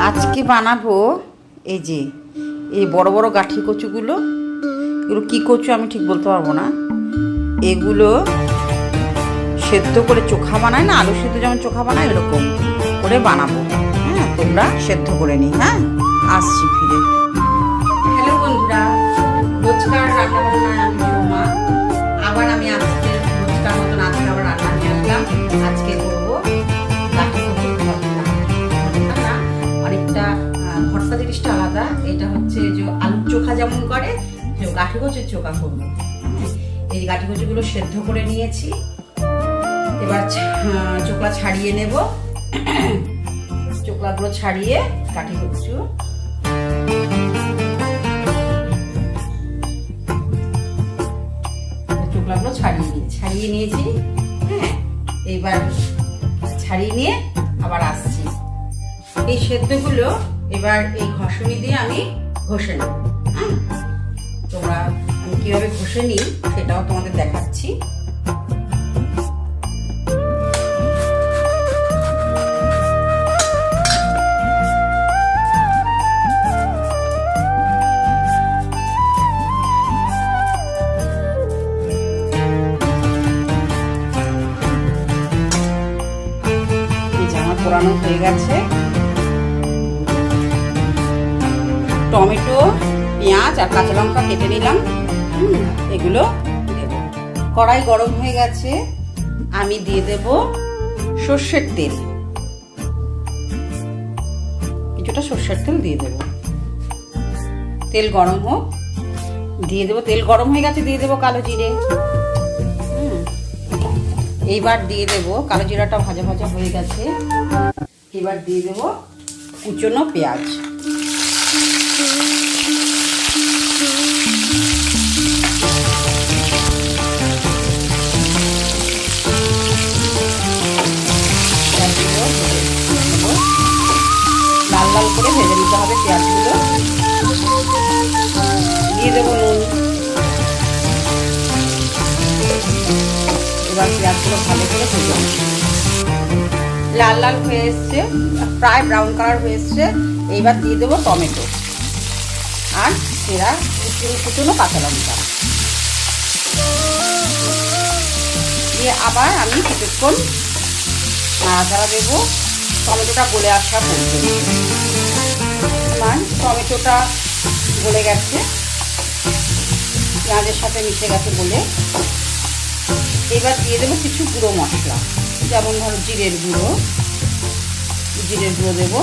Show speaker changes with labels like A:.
A: আজকে বানাবো এই যে এই বড় বড় গাঠি কচুগুলো। এগুলো কী কচু আমি ঠিক বলতে পারবো না। এগুলো সেদ্ধ করে চোখা বানায় না, আলু সেদ্ধ যেমন চোখা বানায় এরকম করে বানাবো। হ্যাঁ, তোমরা সেদ্ধ করে নি। হ্যাঁ, আসছি ফিরে। হ্যালো বন্ধুরা, রোজকার রান্না বান্নায় আমি সোমা। আবার আমি আজকে রোজকার মতন আজকে আবার রান্না নিয়ে আসলাম। আজকে করবো গাঠি কচুর ভর্তা। না, অনেকটা ভর্তা জিনিসটা আলাদা। এটা হচ্ছে যে আলুর চোখা যেমন করে, যে গাঠি কচুর চোখা করবো। এই গাঠি কচুগুলো সেদ্ধ করে নিয়েছি। এবার চোখলা ছাড়িয়ে নেব। চোখলাগুলো ছাড়িয়ে গাঠি কচু চোখলাগুলো ছাড়িয়ে নিয়েছি। হ্যাঁ, এইবার ছাড়িয়ে নিয়ে আবার আসছি। এই সেদ্ধগুলো এবার এই ঘষণি দিয়ে আমি ঘষে নেব। হ্যাঁ, তোমরা আমি কিভাবে ঘষে নিই সেটাও তোমাদের দেখাচ্ছি। পোড়ানো হয়ে গেছে। টমেটো, পেঁয়াজ আর কাঁচা লঙ্কা কেটে নিলাম। এগুলো দেব। কড়াই গরম হয়ে গেছে, আমি দিয়ে দেব সর্ষের তেল। কিছুটা সর্ষের তেল দিয়ে দেব। তেল গরম হোক, দিয়ে দেব। তেল গরম হয়ে গেছে, দিয়ে দেব কালো জিরে। এইবার দিয়ে দেব, কালো জিরাটা ভাজা ভাজা হয়ে গেছে। এবার দিয়ে দেব কুচনো পেঁয়াজ। লাল লাল করে ভেজে নিতে হবে পেঁয়াজগুলো। দিয়ে দেবো নুন। এবার পেঁয়াজগুলো ভালো করে ভেজে লাল লাল হয়ে এসছে, প্রায় ব্রাউন কালার হয়ে এসছে। এইবার দিয়ে দেবো টমেটো আর সেরা কুচনো কাঁচা লঙ্কা দিয়ে আবার আমি কিছুক্ষণ নাড়াচাড়া দেবো টমেটোটা গলে আসা পর্যন্ত। আমার টমেটোটা গলে গেছে, পেঁয়াজের সাথে মিশে গেছে বলে। এবার দিয়ে দেবো কিছু গুঁড়ো মশলা, যেমন ধরো জিরের গুঁড়ো দেবো,